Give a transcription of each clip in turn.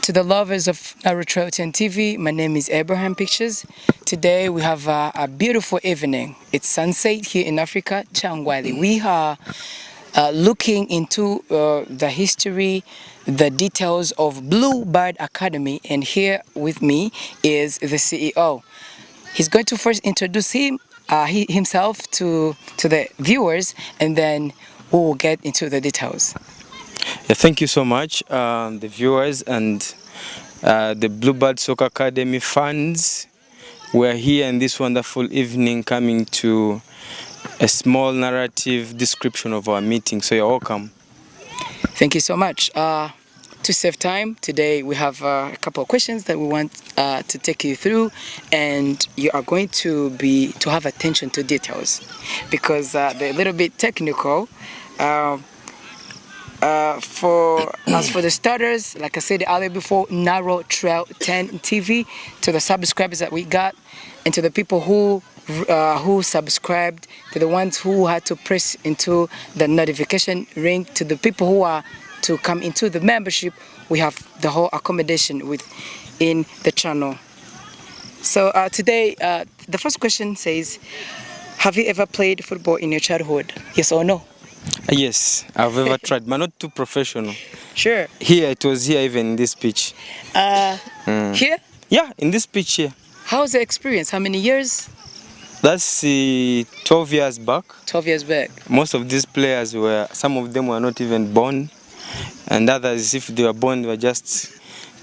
To the lovers of Naruto and TV, my name is Abraham Pictures. Today we have a beautiful evening. It's sunset here in Africa, Changwali. We are looking into the history, the details of Bluebird Academy, and here with me is the CEO. He's going to first introduce himself to the viewers, and then we will get into the details. Yeah, thank you so much, the viewers and the Bluebird Soccer Academy fans. We're here in this wonderful evening coming to a small narrative description of our meeting. So you're welcome. Thank you so much. To save time, today we have a couple of questions that we want to take you through, and you are going to have attention to details because they're a little bit technical. As for the starters, like I said earlier before, Narrow Trail 10 TV, to the subscribers that we got, and to the people who subscribed, to the ones who had to press into the notification ring, to the people who are to come into the membership, we have the whole accommodation within the channel. So today, the first question says, have you ever played football in your childhood? Yes or no? Yes, I've ever tried, but not too professional. Sure. Here, it was here even in this pitch. Here? Yeah, in this pitch here. How's the experience? How many years? That's 12 years back. 12 years back. Most of these players some of them were not even born, and others, if they were born, they were just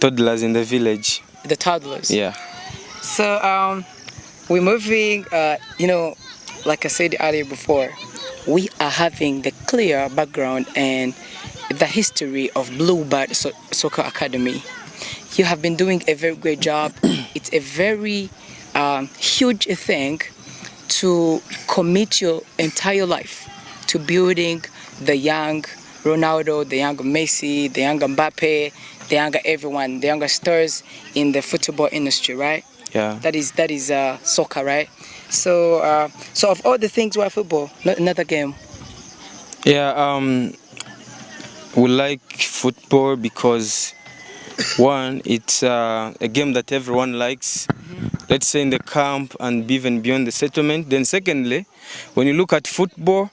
toddlers in the village. The toddlers? Yeah. So we're moving, like I said earlier before, we are having the clear background and the history of Bluebird Soccer Academy. You have been doing a very great job. It's a very huge thing to commit your entire life to building the young Ronaldo, the young Messi, the young Mbappe, the younger everyone, the younger stars in the football industry, right? Yeah. That is soccer, right? So of all the things, why football, not another game? Yeah, we like football because one, it's a game that everyone likes. Let's say in the camp and even beyond the settlement. Then secondly, when you look at football,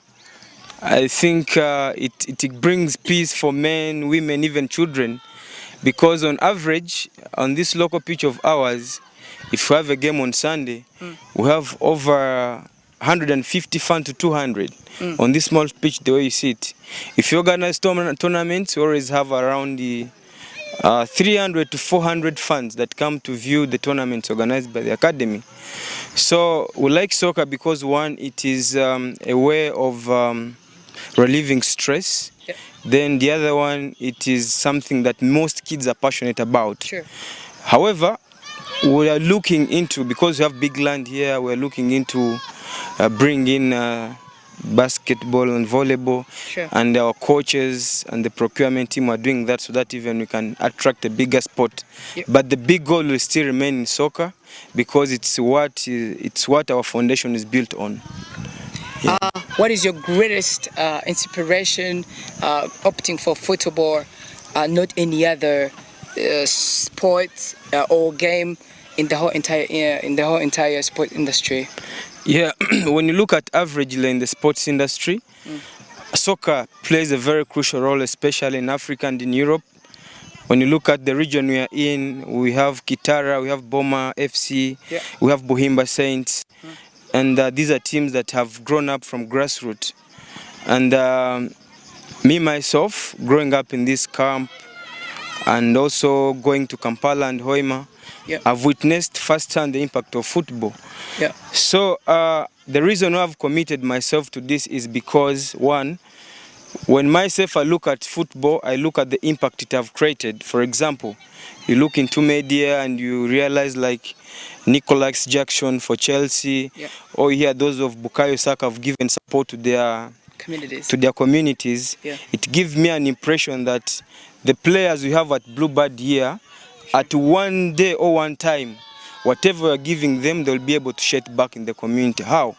I think it brings peace for men, women, even children, because on average, on this local pitch of ours, if we have a game on Sunday, we have over 150 fans to 200 on this small pitch, the way you see it. If you organize tournaments, we always have around 300 to 400 fans that come to view the tournaments organized by the academy. So we like soccer because one, it is a way of relieving stress. Yeah. Then the other one, it is something that most kids are passionate about. Sure. However, we are looking into, because we have big land here, we are looking into bringing basketball and volleyball. Sure. And our coaches and the procurement team are doing that so that even we can attract a bigger sport. Yep. But the big goal will still remain in soccer because it's what our foundation is built on. Yeah. What is your greatest inspiration opting for football, not any other sport or game in the whole entire sport industry? Yeah, when you look at averagely in the sports industry, soccer plays a very crucial role, especially in Africa and in Europe. When you look at the region we are in, we have Kitara, we have Boma FC, yeah, we have Buhimba Saints, and these are teams that have grown up from grassroots. And me myself, growing up in this camp and also going to Kampala and Hoima, yeah, I've witnessed firsthand the impact of football. Yeah. So the reason why I've committed myself to this is because, one, when myself I look at football, I look at the impact it have created. For example, you look into media and you realize like Nicolas Jackson for Chelsea, yeah, or here those of Bukayo Saka have given support to their communities. Yeah. It gives me an impression that the players we have at Bluebird here, at one day or one time, whatever we're giving them, they'll be able to share it back in the community. How?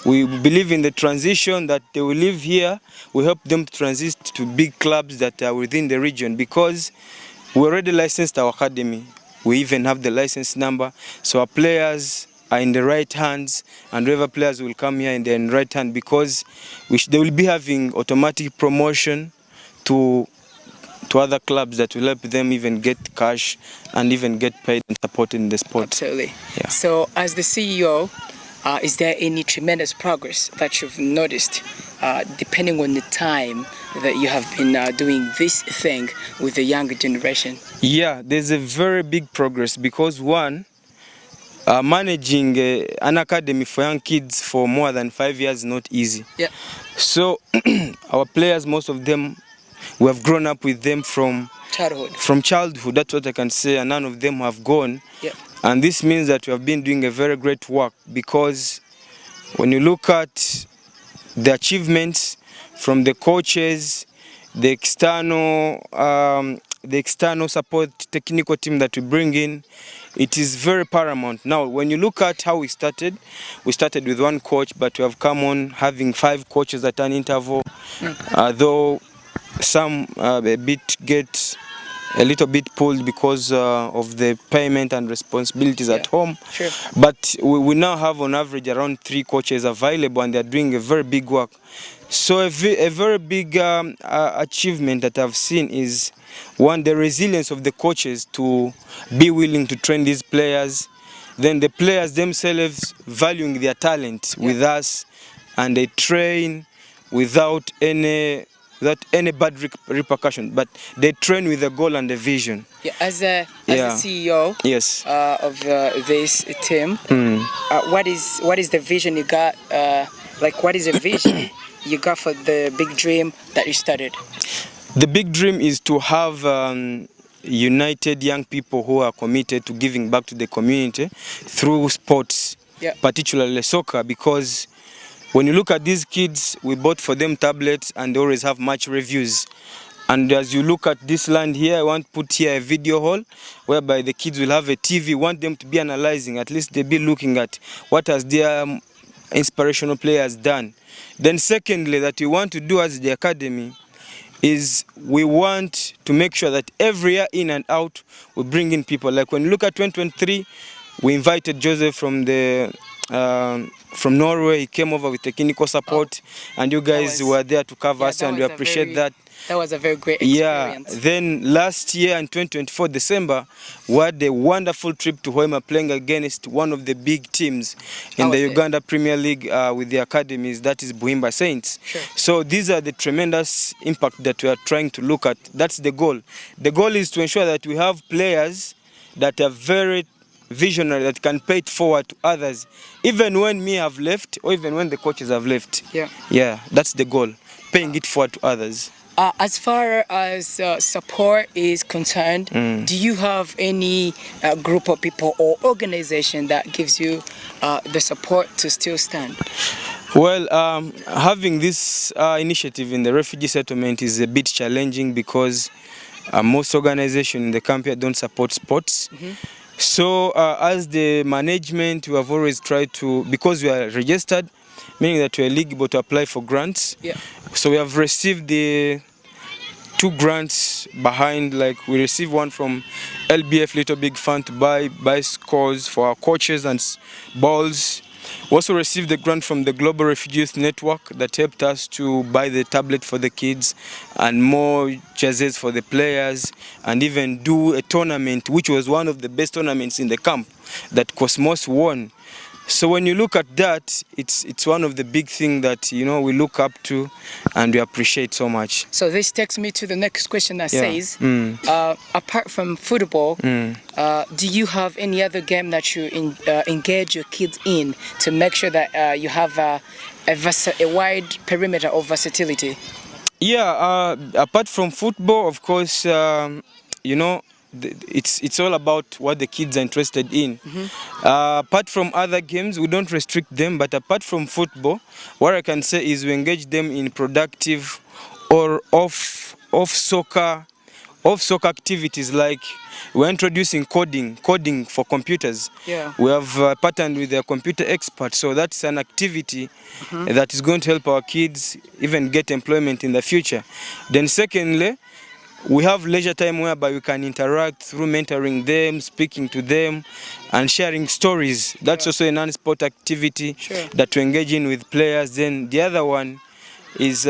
We believe in the transition that they will live here. We help them to transit to big clubs that are within the region, because We already licensed our academy. We even have the license number. So our players are in the right hands, and whoever players will come here in the right hand, because they will be having automatic promotion to other clubs that will help them even get cash and even get paid and supported in the sport. Absolutely. Yeah. So as the CEO, is there any tremendous progress that you've noticed depending on the time that you have been doing this thing with the younger generation? Yeah, there's a very big progress, because one, managing an academy for young kids for more than 5 years is not easy. Yeah. So our players, most of them, we have grown up with them from childhood. That's what I can say, and none of them have gone. Yeah. And this means that we have been doing a very great work, because when you look at the achievements from the coaches, the external support technical team that we bring in, it is very paramount. Now, when you look at how we started with one coach, but we have come on having 5 coaches at an interval, though some get a little bit pulled because of the payment and responsibilities at home. Sure. But we now have on average around 3 coaches available, and they're doing a very big work. So a very big achievement that I've seen is, one, the resilience of the coaches to be willing to train these players. Then the players themselves valuing their talent with us, and they train without any bad repercussion, but they train with a goal and a vision. Yeah, as the CEO yes. Of this team, what is the vision you got? What is the vision you got for the big dream that you started? The big dream is to have united young people who are committed to giving back to the community through sports, particularly soccer, because when you look at these kids, we bought for them tablets and they always have match reviews. And as you look at this land here, I want to put here a video hall whereby the kids will have a TV. We want them to be analyzing, at least they be looking at what has their inspirational players done. Then secondly, that we want to do as the academy is we want to make sure that every year in and out we bring in people. Like when you look at 2023, we invited Joseph from Norway. He came over with technical support, and you guys were there to cover us, and we appreciate that. That was a very great experience. Yeah. Then last year in 2024 December, we had a wonderful trip to Hoima, playing against one of the big teams in the Uganda Premier League with the academies, that is Buhimba Saints. Sure. So these are the tremendous impact that we are trying to look at. That's the goal. The goal is to ensure that we have players that are very visionary, that can pay it forward to others, even when me have left or even when the coaches have left. Yeah, that's the goal, paying it forward to others. As far as support is concerned, do you have any group of people or organization that gives you the support to still stand? Well, having this initiative in the refugee settlement is a bit challenging, because most organizations in the camp here don't support sports. So as the management, we have always tried to, because we are registered, meaning that we are eligible to apply for grants. So we have received the 2 grants behind, like we received one from LBF Little Big Fund to buy bicycles for our coaches and balls. We also received the grant from the Global Refugee Youth Network that helped us to buy the tablet for the kids and more jerseys for the players, and even do a tournament, which was one of the best tournaments in the camp that Cosmos won. So when you look at that, it's one of the big things that, you know, we look up to and we appreciate so much. So this takes me to the next question that says, apart from football, do you have any other game that you engage your kids in to make sure that you have a wide perimeter of versatility? Yeah, apart from football, of course, you know, it's all about what the kids are interested in. Apart from other games, we don't restrict them, but apart from football, what I can say is we engage them in productive or off soccer activities, like we're introducing coding for computers. We have partnered with a computer expert, so that's an activity that is going to help our kids even get employment in the future. Then secondly, we have leisure time whereby we can interact through mentoring them, speaking to them, and sharing stories. That's also a non-sport activity that we engage in with players. Then the other one is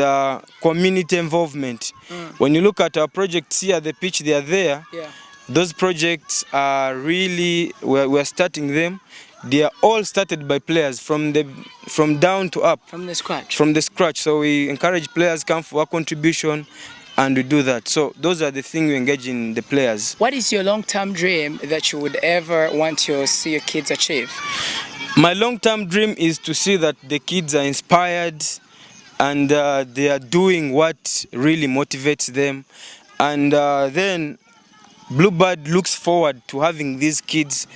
community involvement. When you look at our projects here, the pitch, they are there. Those projects are really, we're starting them. They are all started by players from down to up. From the scratch. From the scratch. So we encourage players come for our contribution, and we do that. So those are the things we engage in the players. What is your long-term dream that you would ever want to see your kids achieve? My long-term dream is to see that the kids are inspired and they are doing what really motivates them. And then Bluebird looks forward to having these kids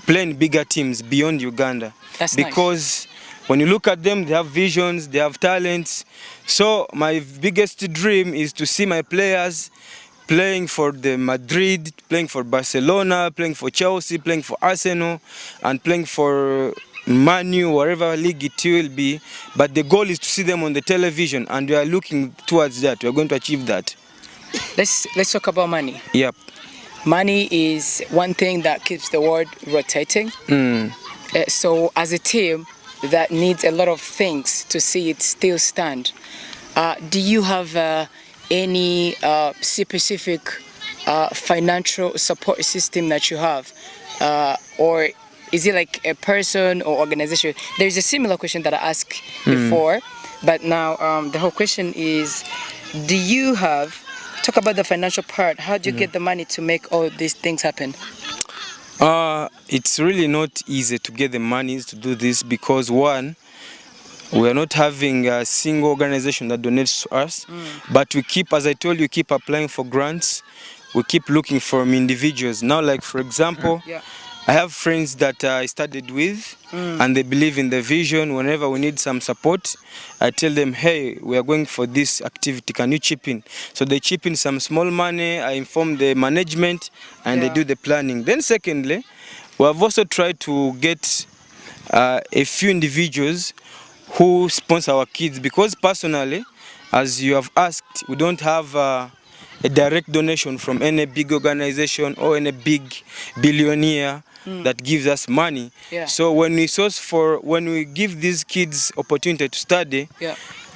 playing bigger teams beyond Uganda. That's because when you look at them, they have visions, they have talents. So my biggest dream is to see my players playing for the Madrid, playing for Barcelona, playing for Chelsea, playing for Arsenal, and playing for Man U, wherever league it will be. But the goal is to see them on the television, and we are looking towards that. We are going to achieve that. Let's talk about money. Yep. Money is one thing that keeps the world rotating. So as a team that needs a lot of things to see it still stand, do you have any specific financial support system that you have? Or is it like a person or organization? There's a similar question that I asked before, but now the whole question is, do you have, talk about the financial part, how do you get the money to make all these things happen? It's really not easy to get the money to do this because one, we are not having a single organization that donates to us, but we keep, as I told you, keep applying for grants. We keep looking from individuals. Now, like for example, I have friends that I studied with and they believe in the vision. Whenever we need some support, I tell them, hey, we are going for this activity, can you chip in? So they chip in some small money, I inform the management and they do the planning. Then secondly, we have also tried to get a few individuals who sponsor our kids, because personally, as you have asked, we don't have a direct donation from any big organization or any big billionaire that gives us money. So when we give these kids opportunity to study,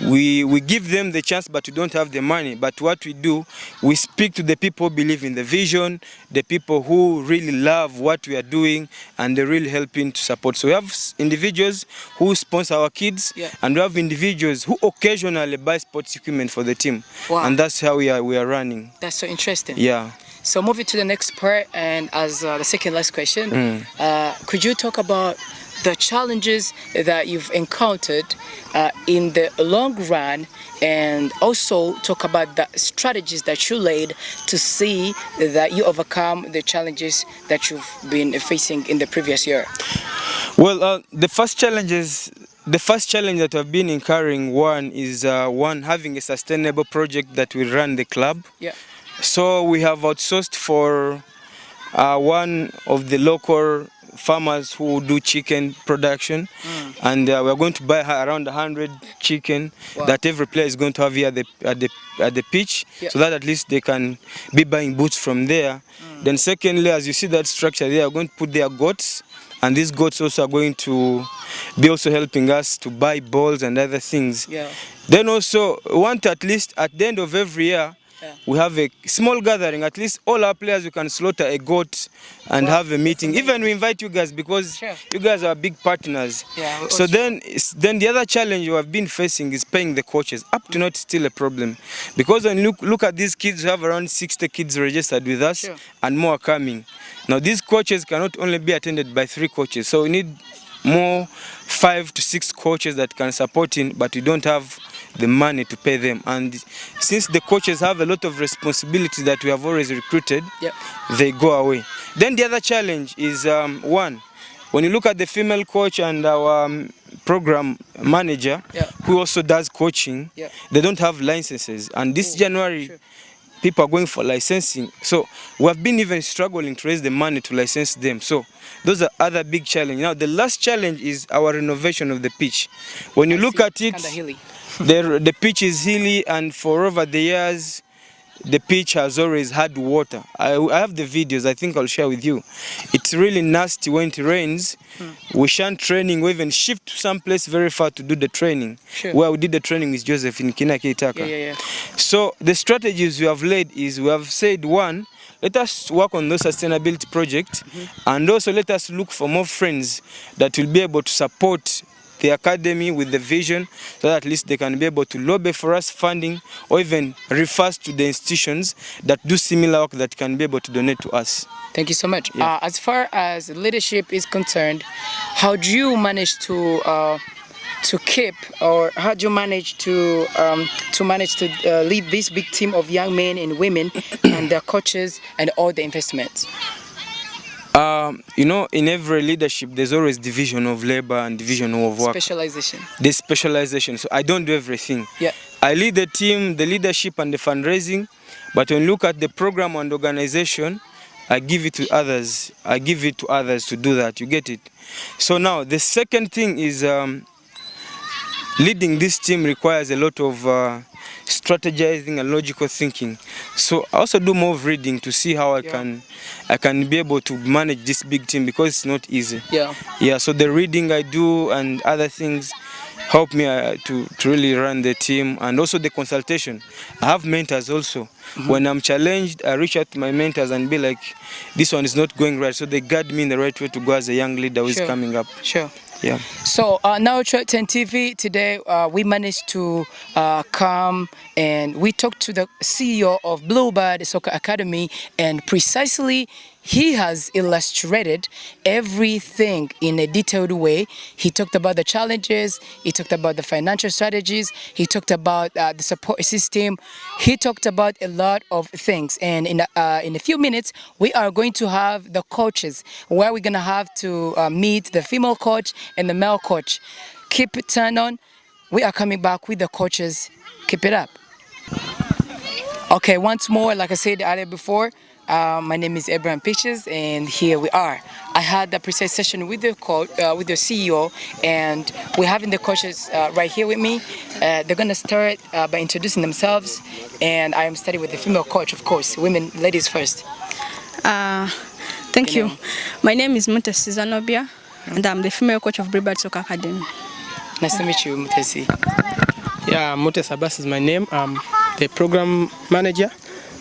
we give them the chance, but we don't have the money. But what we do, we speak to the people who believe in the vision, the people who really love what we are doing, and they're really helping to support. So we have individuals who sponsor our kids, and we have individuals who occasionally buy sports equipment for the team. And that's how we are running. That's so interesting. Yeah. So moving to the next part, and as the second last question, could you talk about the challenges that you've encountered in the long run, and also talk about the strategies that you laid to see that you overcome the challenges that you've been facing in the previous year? Well, the first challenge that I've been incurring, one is having a sustainable project that will run the club. So we have outsourced for one of the local farmers who do chicken production, and we are going to buy around 100 chicken that every player is going to have here at the pitch, so that at least they can be buying boots from there. Then secondly, as you see that structure, they are going to put their goats, and these goats also are going to be also helping us to buy balls and other things. Then also we want, at least at the end of every year, we have a small gathering, at least all our players, we can slaughter a goat and have a meeting. Even we invite you guys, because you guys are big partners. So then the other challenge we have been facing is paying the coaches. Up to now, it's still a problem, because when you look at these kids, we have around 60 kids registered with us, and more are coming. Now these coaches cannot only be attended by 3 coaches, so we need more 5 to 6 coaches that can support in, but we don't have the money to pay them. And since the coaches have a lot of responsibilities that we have always recruited, they go away. Then the other challenge is one, when you look at the female coach and our program manager, who also does coaching, they don't have licenses, and this January people are going for licensing. So we have been even struggling to raise the money to license them. So those are other big challenges. Now the last challenge is our renovation of the pitch. When you look at it, the pitch is hilly, and for over the years the pitch has always had water. I have the videos, I think I'll share with you. It's really nasty when it rains. We shan't training, we even shift to some place very far to do the training. Sure. Where we did the training with Joseph in Kinaki Itaka. Yeah. So the strategies we have laid is, we have said, one, let us work on those sustainability projects, and also let us look for more friends that will be able to support the academy with the vision, so that at least they can be able to lobby for us funding, or even refer us to the institutions that do similar work that can be able to donate to us. Thank you so much. Yeah. As far as leadership is concerned, how do you manage to keep, or how do you manage to lead this big team of young men and women and their coaches and all the investments? You know, in every leadership, there's always division of labor and division of work. Specialization. There's specialization. So I don't do everything. Yeah. I lead the team, the leadership and the fundraising, but when you look at the program and organization, I give it to others. I give it to others to do that. You get it? So now, the second thing is, leading this team requires a lot of strategizing and logical thinking. So I also do more of reading to see how I can be able to manage this big team, because it's not easy. Yeah. So the reading I do and other things help me to really run the team, and also the consultation. I have mentors also. When I'm challenged, I reach out to my mentors and be like, this one is not going right. So they guide me in the right way to go as a young leader who is coming up. Sure. Yeah. So now at 10 TV today, we managed to come and we talked to the CEO of Bluebird Soccer Academy, and precisely he has illustrated everything in a detailed way. He talked about the challenges, he talked about the financial strategies, he talked about the support system, he talked about a lot of things. And in a few minutes, we are going to have the coaches, where we're going to have to meet the female coach and the male coach. Keep it turned on. We are coming back with the coaches. Keep it up. Okay, once more, like I said earlier before, my name is Abraham Pitches, and here we are. I had the precise session with the coach, with the CEO, and we're having the coaches right here with me. They're gonna start by introducing themselves, and I am studying with the female coach, of course. Women, ladies first. Thank you. My name is Mutesi Zanobia, and I'm the female coach of Bluebird Soccer Academy. Nice to meet you, Mutesi. Yeah, Mutes Abbas is my name. I'm the program manager,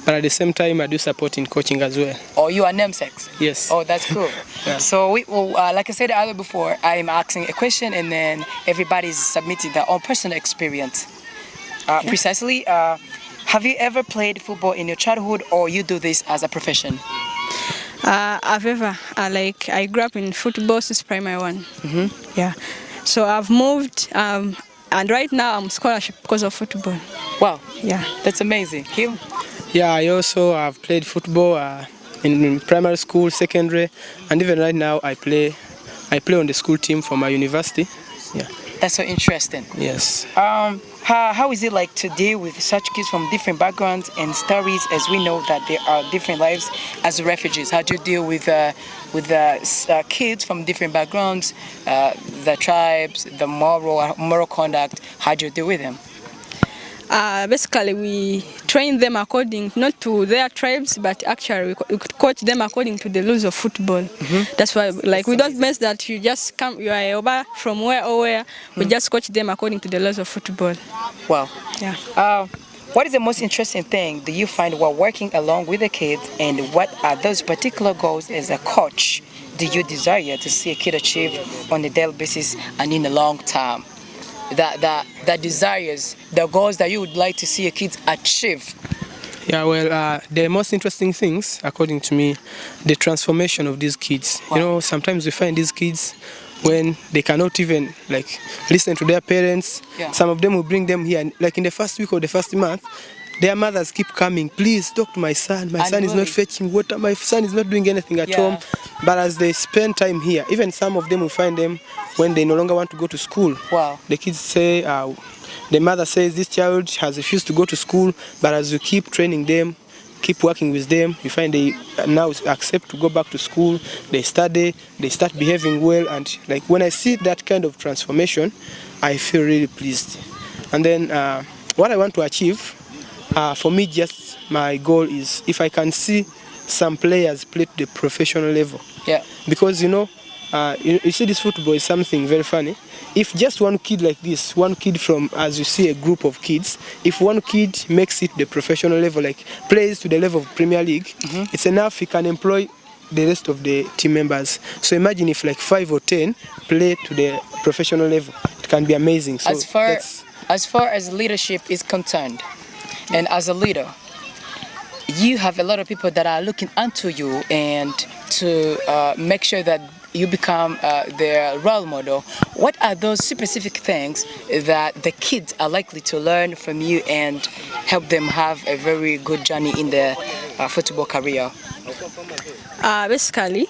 but at the same time I do support in coaching as well. Oh, you are namesakes? Yes. Oh, that's cool. Yeah. So, like I said earlier before, I am asking a question and then everybody is submitting their own personal experience. Precisely, have you ever played football in your childhood, or you do this as a profession? I've ever, I grew up in football since primary one. Yeah. So I've moved, and right now I'm scholarship because of football. Wow. Yeah. That's amazing. Him? Yeah, I also have played football in primary school, secondary, and even right now I play on the school team for my university. Yeah. That's so interesting. Yes. How is it like to deal with such kids from different backgrounds and stories, as we know that there are different lives as refugees? How do you deal with kids from different backgrounds, the tribes, the moral conduct? How do you deal with them? Basically, we train them according, not to their tribes, but actually we coach them according to the rules of football. That's why, we don't mess that you just come, you are over from where or where. We just coach them according to the laws of football. Wow. Yeah. What is the most interesting thing do you find while working along with the kids, and what are those particular goals as a coach do you desire to see a kid achieve on a daily basis and in a long term? That desires, the goals that you would like to see your kids achieve? Yeah, well, the most interesting things, according to me, the transformation of these kids. Wow. You know, sometimes we find these kids when they cannot even listen to their parents. Yeah. Some of them will bring them here, in the first week or the first month. Their mothers keep coming, please talk to my son. My son is not fetching water. My son is not doing anything at home. But as they spend time here, even some of them will find them when they no longer want to go to school. Wow. The kids say, the mother says this child has refused to go to school, but as you keep training them, keep working with them, you find they now accept to go back to school, they study, they start behaving well, and when I see that kind of transformation, I feel really pleased. And then what I want to achieve, for me, just my goal is if I can see some players play to the professional level. Yeah. Because you see, this football is something very funny. If just one kid like this, one kid from, as you see, a group of kids, if one kid makes it to the professional level, like plays to the level of Premier League, it's enough he can employ the rest of the team members. So imagine if like 5 or 10 play to the professional level, it can be amazing. So as far as leadership is concerned, and as a leader, you have a lot of people that are looking onto you and to make sure that you become their role model. What are those specific things that the kids are likely to learn from you and help them have a very good journey in their football career? Basically,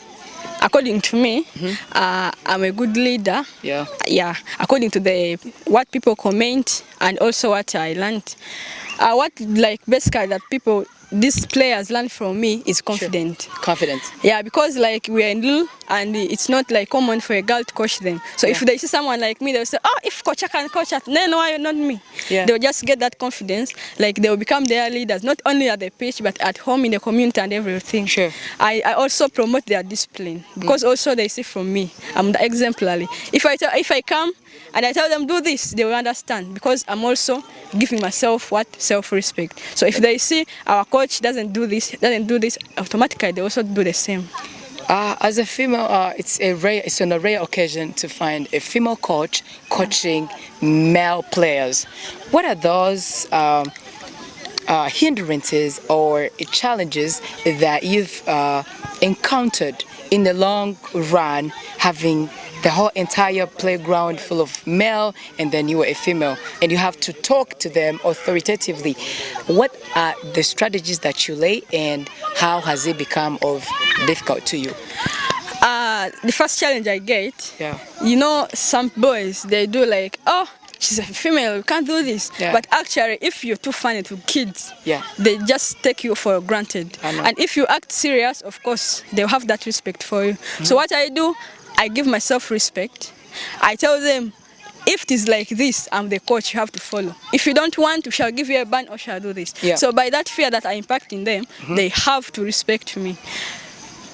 according to me, I'm a good leader. Yeah. Yeah. According to what people comment and also what I learned, what like basically that these players learn from me is confident. Sure. Confident. Yeah, because like we are in Lul and it's not like common for a girl to coach them. So if they see someone like me, they'll say, oh, if coach can coach us, then why not me? Yeah. They'll just get that confidence. Like they will become their leaders, not only at the pitch, but at home, in the community and everything. Sure. I also promote their discipline because also they see from me, I'm the exemplary. If I come and I tell them do this, they will understand because I'm also giving myself self-respect. So if they see our coach doesn't do this, automatically they also do the same. As a female, it's on a rare occasion to find a female coach coaching male players. What are those hindrances or challenges that you've encountered in the long run, having the whole entire playground full of male and then you are a female and you have to talk to them authoritatively? What are the strategies that you lay and how has it become difficult to you? The first challenge I get, some boys, they do like, oh, she's a female, you can't do this. Yeah. But actually, if you're too funny to kids, Yeah. they just take you for granted. I know. And if you act serious, of course, they'll have that respect for you. So what I do, I give myself respect. I tell them, if it is like this, I'm the coach, you have to follow. If you don't want, we shall give you a ban or shall do this. Yeah. So by that fear that I impact in them, they have to respect me.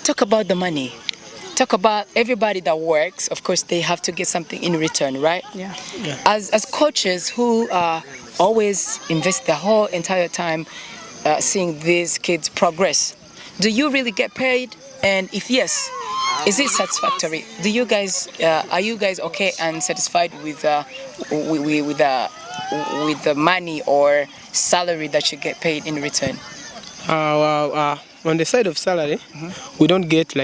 Talk about the money. Talk about everybody that works. Of course, they have to get something in return, right? Yeah. As coaches who always invest the whole entire time seeing these kids progress, do you really get paid? And if yes, is it satisfactory? Are you guys okay and satisfied with the money or salary that you get paid in return? On the side of salary, we don't get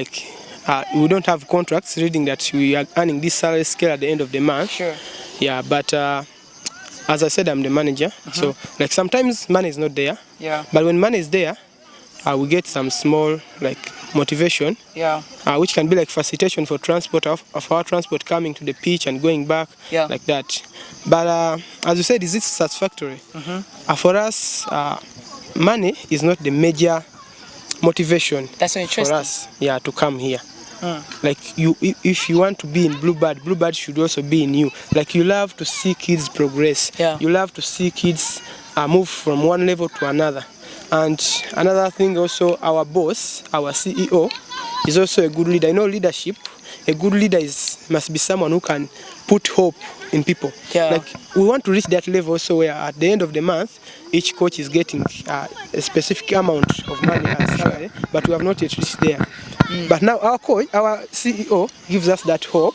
we don't have contracts reading that we are earning this salary scale at the end of the month. Sure. Yeah, but as I said, I'm the manager. So like sometimes money is not there. Yeah. But when money is there, we get some small motivation. Yeah. Which can be like facilitation for transport of our transport coming to the pitch and going back. Yeah. Like that. But as you said, is it satisfactory? For us, money is not the major motivation. That's so interesting. For us, to come here. Like if you want to be in Bluebird, Bluebird should also be in you. Like you love to see kids progress. Yeah. You love to see kids move from one level to another. And another thing also, our boss, our CEO, is also a good leader. You know, leadership, a good leader must be someone who can put hope in people. Yeah. Like we want to reach that level also where at the end of the month, each coach is getting a specific amount of money as salary, but we have not yet reached there. But now our CEO gives us that hope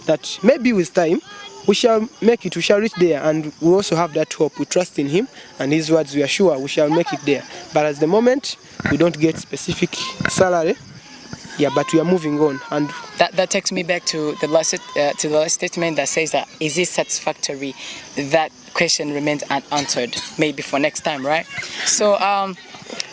that maybe with time, we shall make it, we shall reach there, and we also have that hope. We trust in him and his words, we are sure we shall make it there. But at the moment, we don't get specific salary, but we are moving on. And that takes me back to the last statement that says that, is it satisfactory? That question remains unanswered, maybe for next time, right? So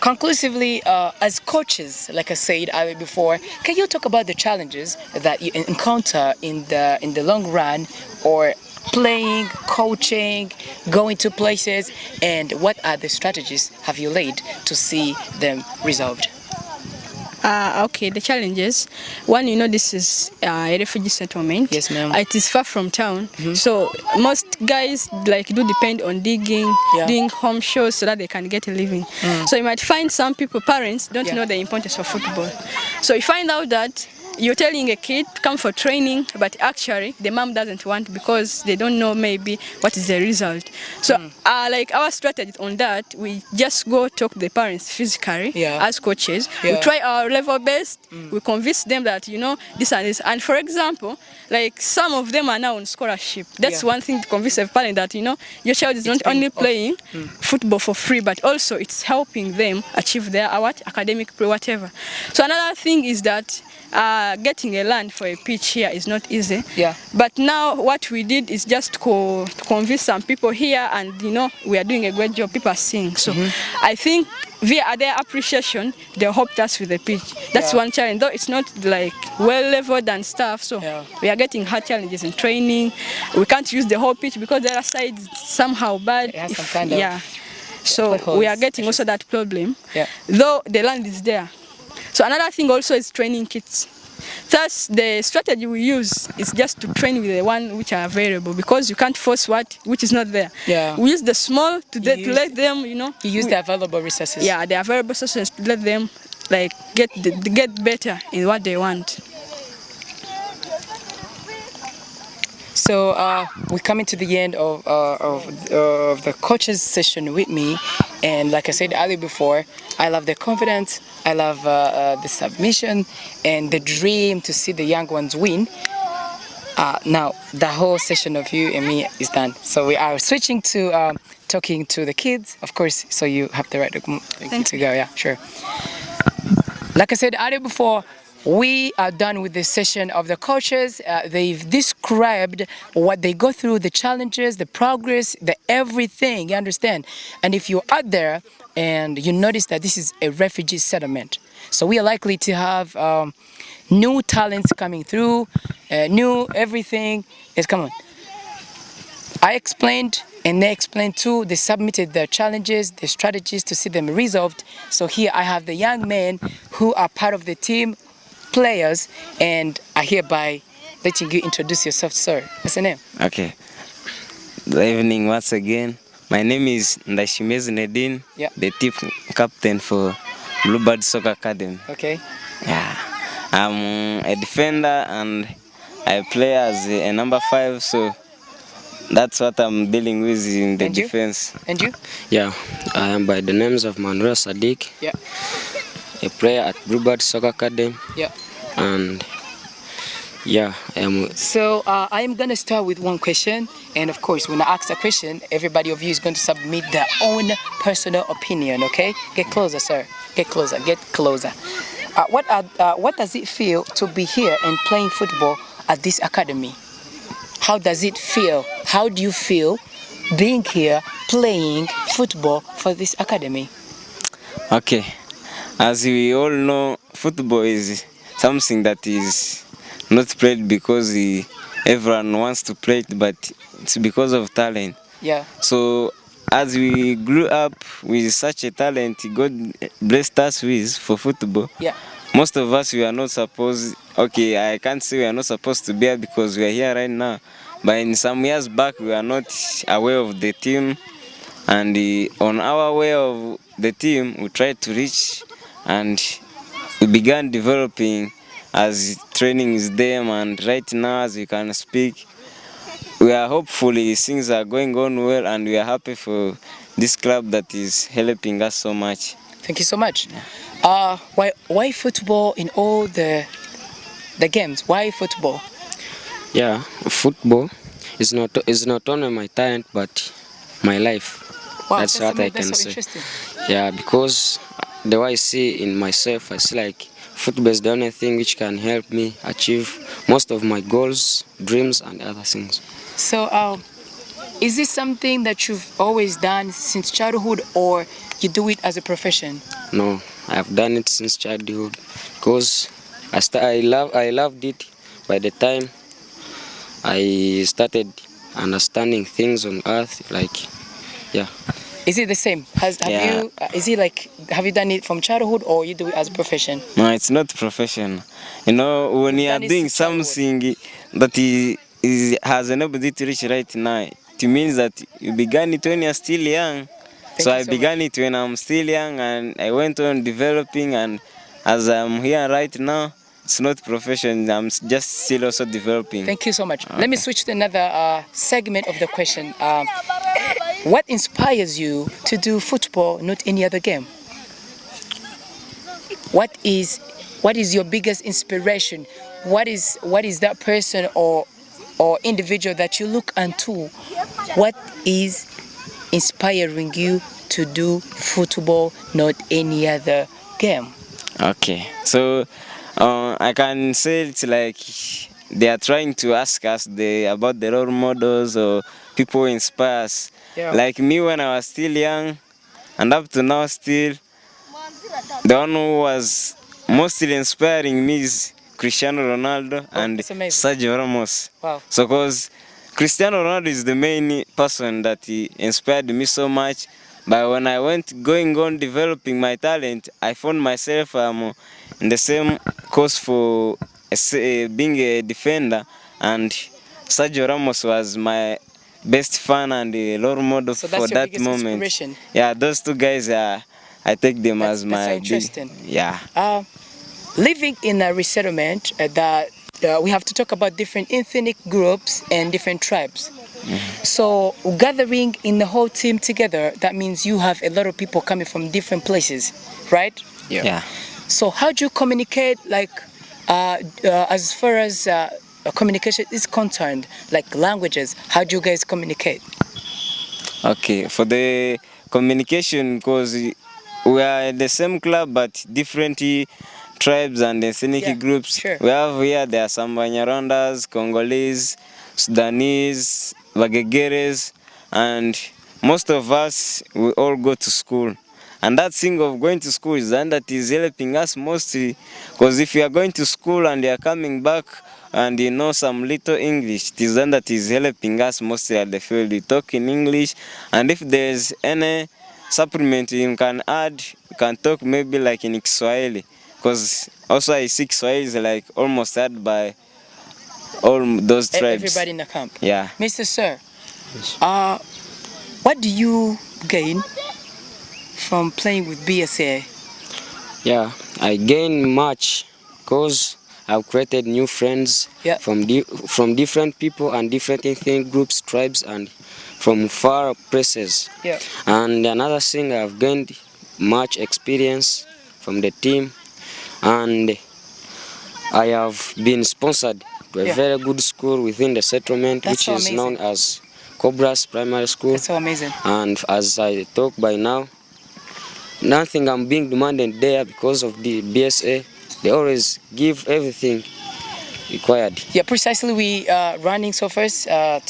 conclusively, as coaches, like I said before, can you talk about the challenges that you encounter in the long run, or playing, coaching, going to places, and what are the strategies have you laid to see them resolved? Okay, the challenges. One, this is a refugee settlement. Yes, ma'am. It is far from town, so most guys do depend on digging, Yeah. doing home shows so that they can get a living. So you might find some people, parents, don't Yeah. know the importance of football. So you find out that you're telling a kid come for training, but actually the mom doesn't want because they don't know maybe what is the result. So our strategy on that, we just go talk to the parents physically as coaches. We Yeah. try our level best. We convince them that this and this. And for example, some of them are now on scholarship. That's one thing to convince a parent that your child is not only playing football for free, but also it's helping them achieve their academic whatever. So another thing is that getting a land for a pitch here is not easy. Yeah. But now what we did is just to convince some people here, and we are doing a great job. People are seeing. So I think via their appreciation, they helped us with the pitch. That's one challenge, though it's not well leveled and stuff. So we are getting hard challenges in training. We can't use the whole pitch because the other side is somehow bad. It has some kind of So potholes. we are getting also that problem. Yeah. Though the land is there. So another thing also is training kits. Thus, the strategy we use is just to train with the one which are available, because you can't force which is not there. Yeah. We use the small to let them, You use the available resources. Yeah, the available resources to let them get better in what they want. So we're coming to the end of the coaches session with me, and like I said earlier before, I love the confidence, I love the submission, and the dream to see the young ones win. Now the whole session of you and me is done, so we are switching to talking to the kids, of course. So you have the right to go. Yeah, sure. Like I said earlier before, we are done with this session of the coaches. They've described what they go through, the challenges, the progress, the everything, you understand? And if you're out there and you notice that this is a refugee settlement, so we are likely to have new talents coming through, new everything is coming. I explained and they explained too. They submitted their challenges, their strategies to see them resolved. So here I have the young men who are part of the team, players, and I hereby letting you introduce yourself, sir. What's your name? Okay. Good evening once again. My name is Ndashimez Nedin, the team captain for Bluebird Soccer Academy. Okay. Yeah. I'm a defender and I play as a number 5, so that's what I'm dealing with in the defense. And you? Yeah, I am by the names of Manuel Sadiq. Yeah. A player at Bluebird Soccer Academy. Yeah. And yeah, I am. So I am going to start with one question, and of course when I ask a question, everybody of you is going to submit their own personal opinion, okay? Get closer, sir. Get closer, get closer. What does it feel to be here and playing football at this academy? How does it feel? How do you feel being here playing football for this academy? Okay. As we all know, football is something that is not played because everyone wants to play it, but it's because of talent. Yeah. So as we grew up with such a talent God blessed us with for football, most of us, we are not supposed, okay, I can't say we are not supposed to be here because we are here right now, but in some years back we are not aware of the team, and on our way of the team we tried to reach, and we began developing as training is them, and right now as we can speak, we are hopefully things are going on well, and we are happy for this club that is helping us so much. Thank you so much. Why football in all the games? Why football? Yeah, football is not only my talent but my life. Wow, that's what I can so say. Yeah, because the way I see in myself, I see like football is the only thing which can help me achieve most of my goals, dreams, and other things. So, is this something that you've always done since childhood, or you do it as a profession? No, I have done it since childhood because I loved it. By the time I started understanding things on earth, like, yeah. Is it the same? Have Yeah. you? Is it like? Have you done it from childhood, or you do it as a profession? No, it's not profession. You know, when You've you are done it doing since childhood. something that has an ability to reach right now, it means that you began it when you're still young. Thank So you I so much. began it when I'm still young, and I went on developing, and as I'm here right now, it's not profession. I'm just still also developing. Thank you so much. Let me Okay. switch to another segment of the question. What inspires you to do football, not any other game? What is your biggest inspiration? What is that person or individual that you look unto? What is inspiring you to do football, not any other game? Okay, so I can say it's like they are trying to ask us about the role models or people who inspire us. Yeah. Like me when I was still young and up to now still, the one who was mostly inspiring me is Cristiano Ronaldo and That's amazing. Sergio Ramos. Wow. So cause Cristiano Ronaldo is the main person that he inspired me so much. But when I went going on developing my talent, I found myself in the same course for being a defender, and Sergio Ramos was my best fan and a role model So for that's your that biggest moment. inspiration. Yeah, those two guys are. I take them That's as my so interesting. yeah. Living in a resettlement that we have to talk about different ethnic groups and different tribes. So gathering in the whole team together, that means you have a lot of people coming from different places, right? Yeah. So how do you communicate, like, as far as communication is concerned, like languages? How do you guys communicate? Okay, for the communication, because we are in the same club but different tribes and ethnic Yeah, groups. sure. We have here there are some Banyarandas, Congolese, Sudanese, Bagegeres, and most of us we all go to school. And that thing of going to school is one that is helping us mostly, because if you are going to school and you are coming back and you know some little English, it is one that is helping us mostly at the field. We talk in English, and if there's any supplement you can add, you can talk maybe like in Kiswahili, because also I see Kiswahili is like almost heard by all those tribes. Everybody in the camp. Yeah. Mr. Sir, what do you gain from playing with BSA? Yeah, I gain much because I've created new friends Yeah. from different people and different ethnic groups, tribes, and from far places. Yeah. And another thing, I've gained much experience from the team, and I have been sponsored to a Yeah. very good school within the settlement, That's which so is amazing. known as Cobras Primary School. That's so amazing. And as I talk by now, nothing I'm being demanded there because of the BSA. They always give everything required. Yeah, precisely. We are running so fast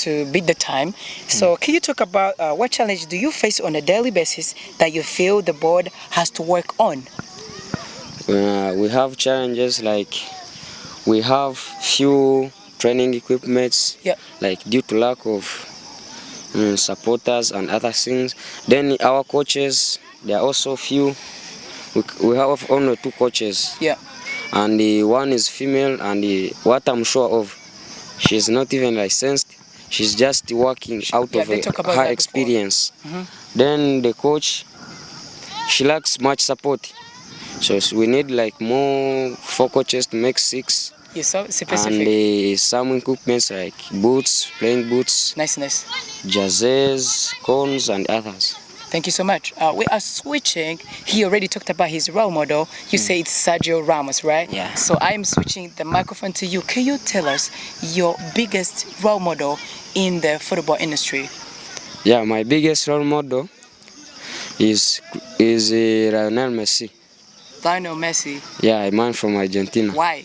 to beat the time. So can you talk about what challenge do you face on a daily basis that you feel the board has to work on? We have challenges like we have few training equipments, Yeah. like due to lack of supporters and other things. Then our coaches, they are also few. We have only 2 coaches. Yeah. And the one is female, and what I'm sure of, she's not even licensed. She's just working out Yeah, of they talk about her that before. experience. Then the coach, she lacks much support. So we need like more 4 coaches to make 6. You're so specific. And some equipments like boots, playing boots, Nice. jerseys, cones, and others. Thank you so much. We are switching. He already talked about his role model. You say it's Sergio Ramos, right? Yeah. So I am switching the microphone to you. Can you tell us your biggest role model in the football industry? Yeah, my biggest role model is Lionel Messi. Lionel Messi. Yeah, a man from Argentina. Why?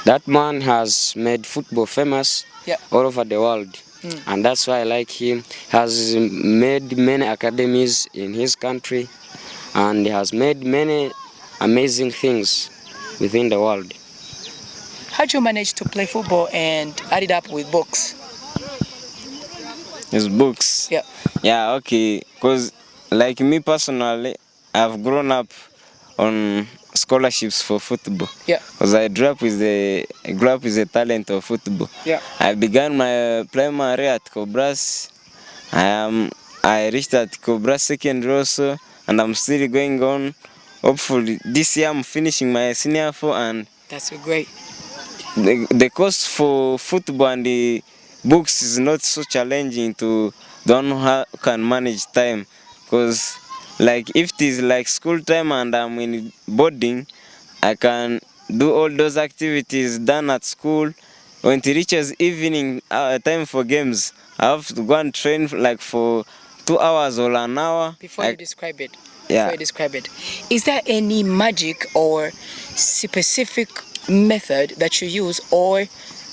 That man has made football famous Yeah. all over the world. And that's why I like him. Has made many academies in his country, and he has made many amazing things within the world. How do you manage to play football and add it up with books? His books. Yeah. Yeah, okay. Because like me personally, I've grown up on scholarships for football. Yeah. Because I grew up with the talent of football. Yeah. I began my primary at Cobras. I reached at Cobras secondary also, and I'm still going on. Hopefully this year I'm finishing my senior 4, and That's so great. the cost for football and the books is not so challenging to don't who can manage time, because like if it is like school time and I'm in boarding, I can do all those activities done at school. When it reaches evening time for games, I have to go and train like for 2 hours or an hour. Before you describe it, Yeah. is there any magic or specific method that you use or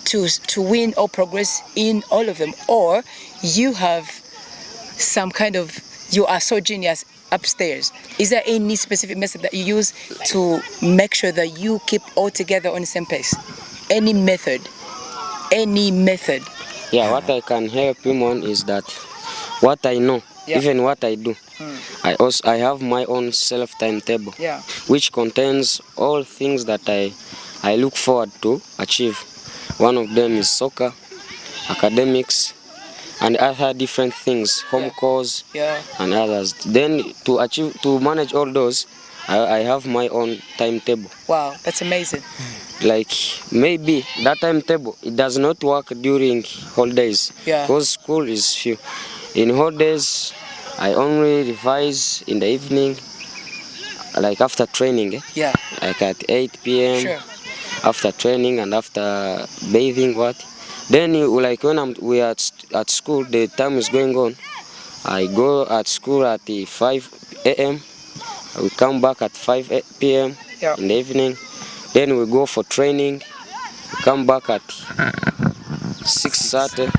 to win or progress in all of them, or you have some kind of, you are so genius upstairs? Is there any specific method that you use to make sure that you keep all together on the same pace? Any method? Yeah, what I can help him on is that what I know, even what I do, I have my own self timetable, which contains all things that I look forward to achieve. One of them is soccer, academics, and other different things, home course, and others. Then to manage all those, I have my own timetable. Wow, that's amazing. Like maybe that timetable, it does not work during holidays, because school is few. In holidays, I only revise in the evening, like after training, like at 8 p.m. After training and after bathing, then like when we are at school, the time is going on. I go at school at the 5 a.m. We come back at 5 p.m. in the evening. Then we go for training. We come back at 6:30.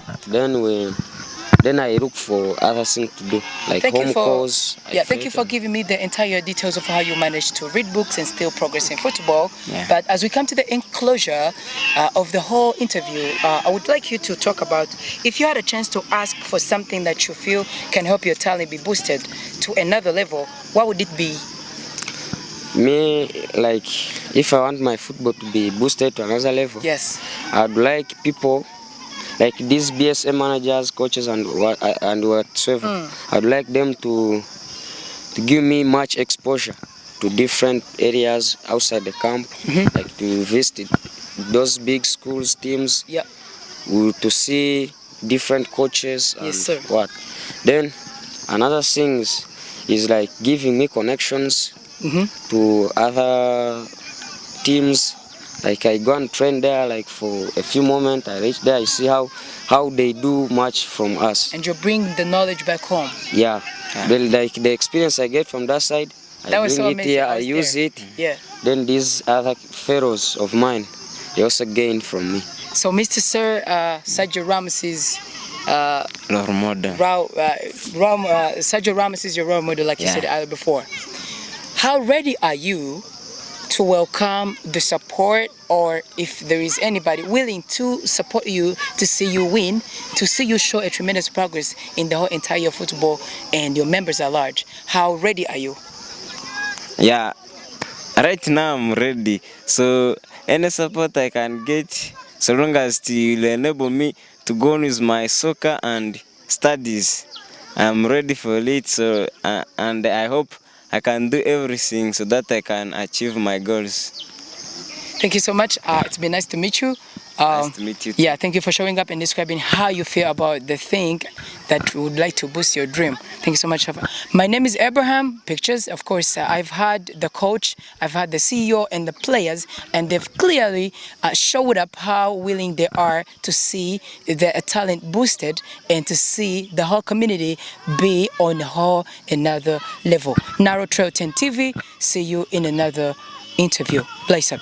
Then I look for other things to do, like home course. Thank you for giving me the entire details of how you manage to read books and still progress in football. But as we come to the enclosure of the whole interview, I would like you to talk about, if you had a chance to ask for something that you feel can help your talent be boosted to another level, what would it be? Me, like, if I want my football to be boosted to another level, I'd like people like these BSM managers, coaches, and whatsoever. I'd like them to give me much exposure to different areas outside the camp, like to visit those big schools, teams, to see different coaches and Then another thing is like giving me connections to other teams. Like I go and train there like for a few moments, I reach there, I see how they do much from us. And you bring the knowledge back home. Like the experience I get from that side, I bring it here, I use it. Then these other fellows of mine, they also gain from me. So Mr. Sir Sergio Ramos is role model. Sergio Ramos is your role model, like you said earlier before. How ready are you to welcome the support, or if there is anybody willing to support you, to see you win, to see you show a tremendous progress in the whole entire football and your members are large? How ready are you? Yeah, right now I'm ready. So any support I can get, so long as it will enable me to go on with my soccer and studies, I'm ready for it. So and I hope I can do everything so that I can achieve my goals. Thank you so much. It's been nice to meet you. Nice to meet you too. Yeah, thank you for showing up and describing how you feel about the thing that would like to boost your dream. Thank you so much. My name is Abraham. Pictures, of course, I've had the coach, I've had the CEO and the players, and they've clearly showed up how willing they are to see their talent boosted and to see the whole community be on a whole another level. Narrow Trail 10 TV, see you in another interview. Blaze up.